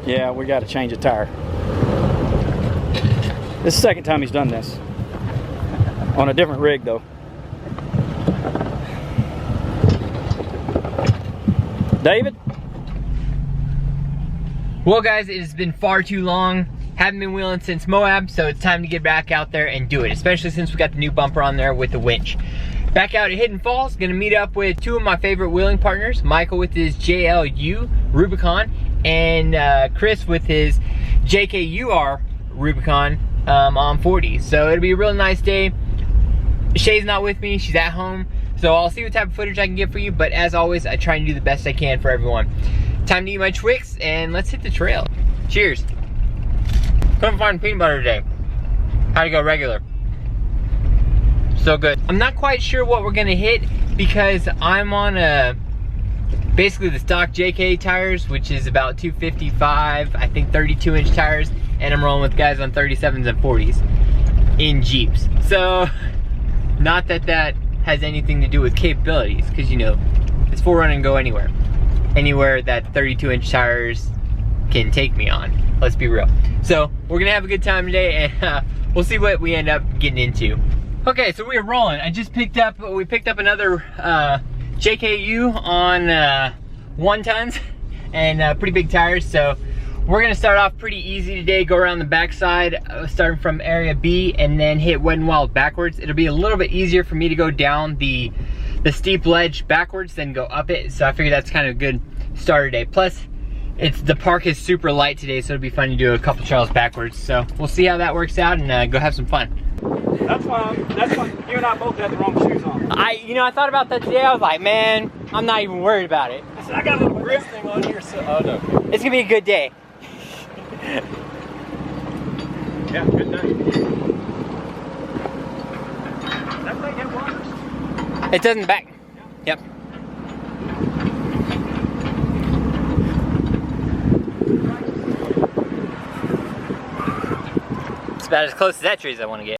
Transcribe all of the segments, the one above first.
Yeah, we got to change a tire. This is the second time he's done this. On a different rig though. David? Well guys, it has been far too long. Haven't been wheeling since Moab, so it's time to get back out there and do it, especially since we got the new bumper on there with the winch. Back out at Hidden Falls, gonna meet up with two of my favorite wheeling partners, Michael with his JLU Rubicon, and Chris with his JKUR Rubicon on 40. So it'll be a real nice day. Shay's not with me, she's at home, so I'll see what type of footage I can get for you, but as always, I try and do the best I can for everyone. Time to eat my Twix, and let's hit the trail. Cheers. Couldn't find peanut butter today. Had to go regular. So good. I'm not quite sure what we're gonna hit because I'm on basically the stock JK tires, which is about 255, I think 32-inch tires, and I'm rolling with guys on 37s and 40s in Jeeps. So, not that that has anything to do with capabilities, because you know, it's 4Runner and go anywhere. Anywhere that 32-inch tires can take me on. Let's be real. So we're gonna have a good time today, and we'll see what we end up getting into. Okay, so we are rolling. We picked up another JKU on 1 tons and pretty big tires. So we're gonna start off pretty easy today. Go around the backside, starting from area B, and then hit Wet n Wild backwards. It'll be a little bit easier for me to go down the steep ledge backwards than go up it. So I figured that's kind of a good starter day. Plus, the park is super light today, so it'll be fun to do a couple trails backwards. So we'll see how that works out and go have some fun. That's why you and I both had the wrong shoes on. I thought about that today. I was like, man, I'm not even worried about it. I said, I got a little grip thing on here, so, oh no. It's gonna be a good day. Yeah, good day. That thing have wires? It doesn't back. Yep. It's about as close to that tree as I want to get.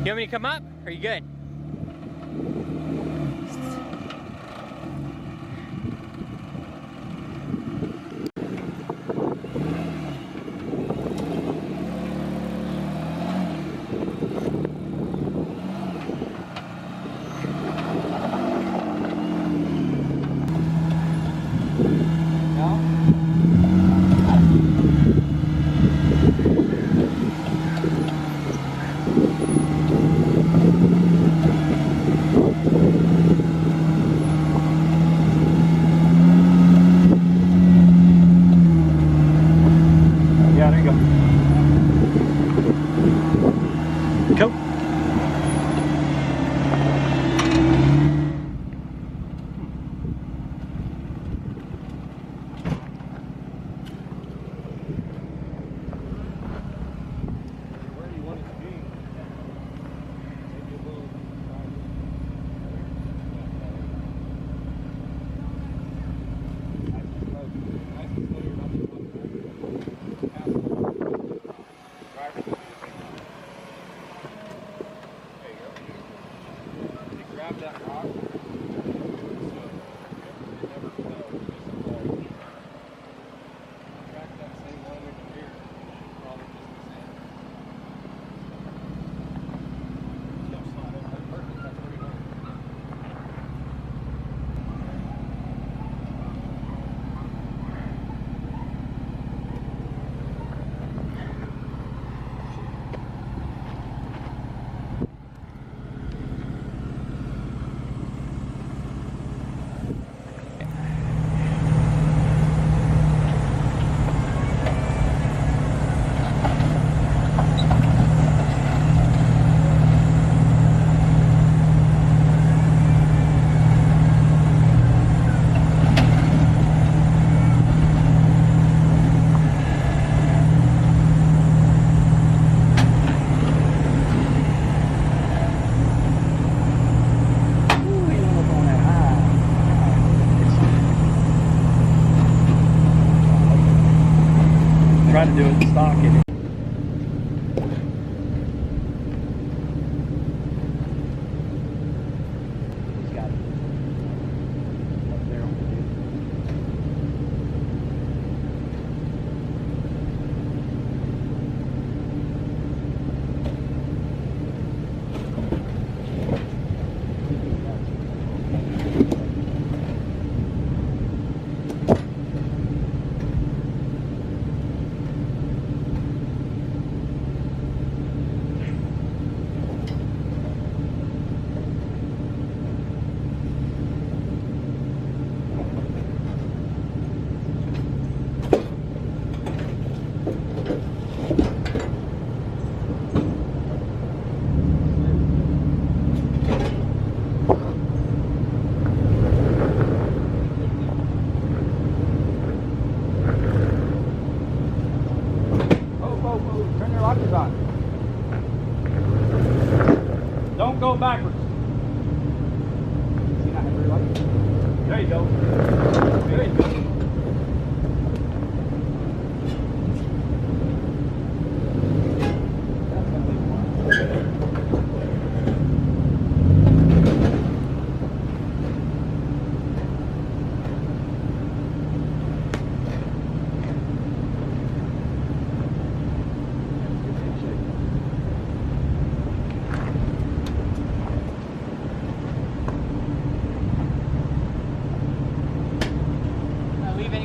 You want me to come up? Or are you good? try to do it stock in it. He's got it up there on the dude. Turn your lockers on. Don't go backwards. See, I have your lockers. There you go. There you go.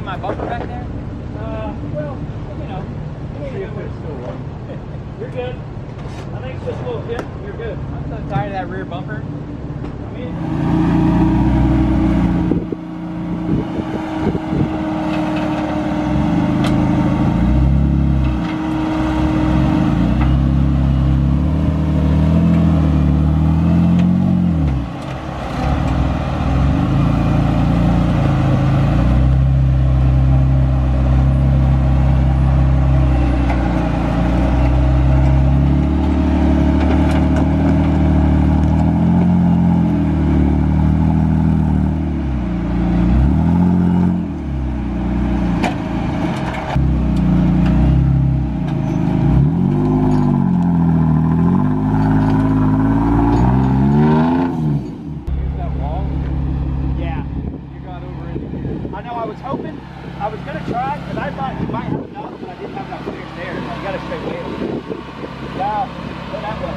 My bumper back there? Well, you know, you're good. I think it's just a little hit. You're good. I'm so tired of that rear bumper. I mean, I was going to try, because I thought you might have enough, but I didn't have enough clearance there. So you got to straight wheel. Yeah, go that way.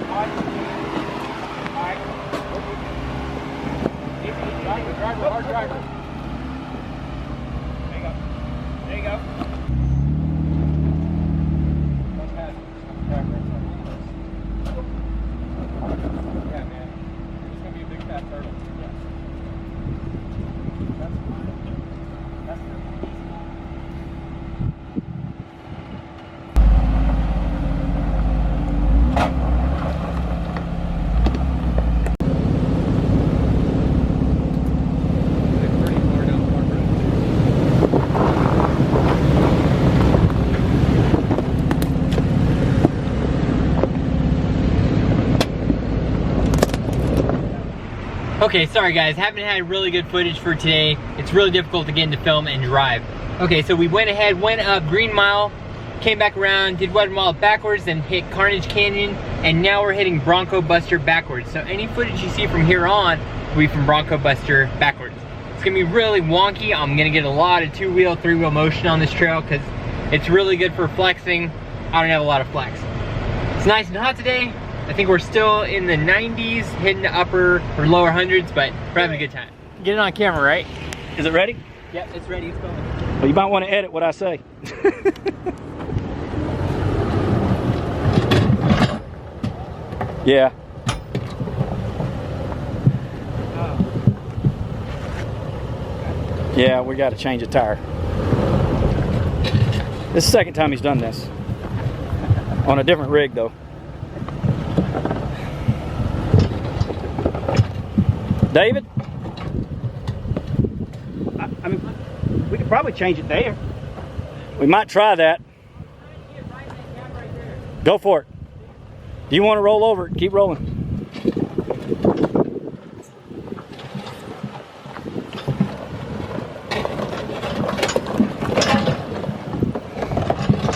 Alright. Easy, driver, hard driver. There you go. There you go. Yeah, man. It's going to be a big fat turtle. Okay, sorry guys, haven't had really good footage for today. It's really difficult to get into film and drive. Okay, so we went ahead, went up Green Mile, came back around, did Wet Mile backwards, then hit Carnage Canyon, and now we're hitting Bronco Buster backwards. So any footage you see from here on will be from Bronco Buster backwards. It's gonna be really wonky. I'm gonna get a lot of two-wheel, three-wheel motion on this trail because it's really good for flexing. I don't have a lot of flex. It's nice and hot today. I think we're still in the 90s, hitting the upper or lower hundreds, but we're having a good time. Get it on camera, right? Is it ready? Yep, it's ready, it's going. Well, you might want to edit what I say. Yeah. Yeah, we got to change a tire. This is the second time he's done this. On a different rig, though. David? I mean, we could probably change it there. We might try that. Go for it. Do you want to roll over it? Keep rolling.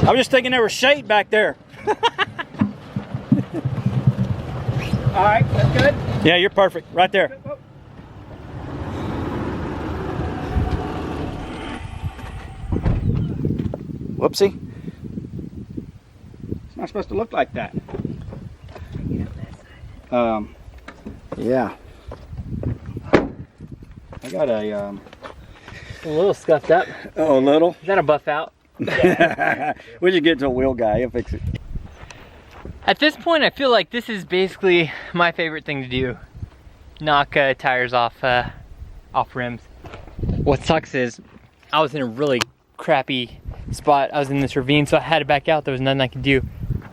I was just thinking there was shade back there. All right, that's good? Yeah, you're perfect. Right there. Whoopsie. It's not supposed to look like that. Yeah. I got a little scuffed up. Oh, a little? Is that a buff out? We just get to a wheel guy, he'll fix it. At this point, I feel like this is basically my favorite thing to do. Knock tires off rims. What sucks is I was in a really crappy spot. I was in this ravine, so I had to back out. There was nothing I could do.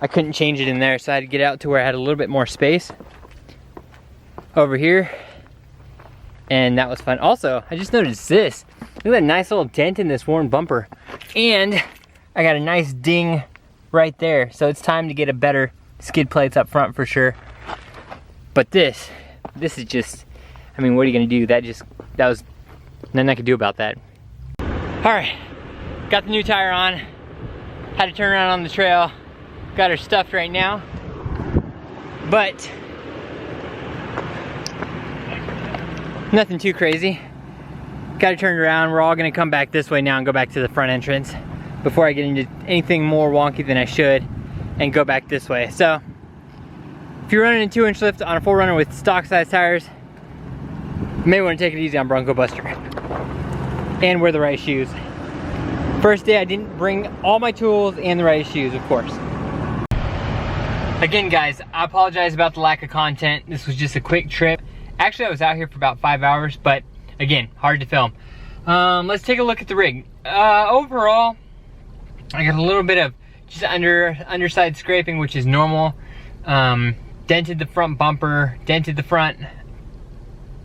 I couldn't change it in there, so I had to get out to where I had a little bit more space over here, and that was fun. Also, I just noticed this. Look at that nice little dent in this worn bumper, and I got a nice ding right there. So it's time to get a better skid plates up front for sure. But this is just, I mean, what are you gonna do? That was nothing I could do about that. All right, got the new tire on. Had to turn around on the trail. Got her stuffed right now, but nothing too crazy. Got to turn around. We're all gonna come back this way now and go back to the front entrance before I get into anything more wonky than I should and go back this way. So if you're running a 2-inch lift on a 4Runner with stock size tires, you may want to take it easy on Bronco Buster and wear the right shoes. First day I didn't bring all my tools and the right shoes, of course. Again guys, I apologize about the lack of content. This was just a quick trip. Actually, I was out here for about 5 hours, but again, hard to film. Let's take a look at the rig. Overall, I got a little bit of just underside scraping, which is normal. Dented the front bumper, dented the front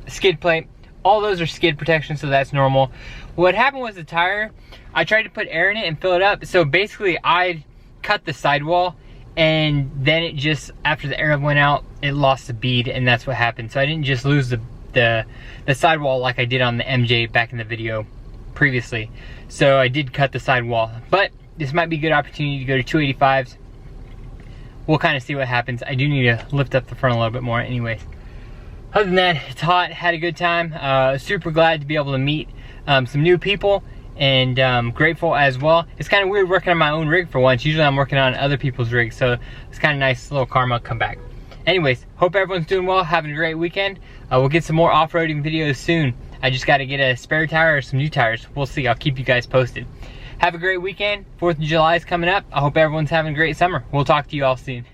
skid plate. All those are skid protection, so that's normal. What happened was the tire, I tried to put air in it and fill it up. So basically, I cut the sidewall, and then it just, after the air went out, it lost the bead, and that's what happened. So I didn't just lose the sidewall like I did on the MJ back in the video previously. So I did cut the sidewall, but this might be a good opportunity to go to 285s. We'll kind of see what happens. I do need to lift up the front a little bit more anyways. Other than that, it's hot, had a good time. Super glad to be able to meet some new people, and grateful as well. It's kind of weird working on my own rig for once. Usually I'm working on other people's rigs, so it's kind of nice little karma come back. Anyways, hope everyone's doing well, having a great weekend. We'll get some more off-roading videos soon. I just got to get a spare tire or some new tires. We'll see, I'll keep you guys posted. Have a great weekend. 4th of July is coming up. I hope everyone's having a great summer. We'll talk to you all soon.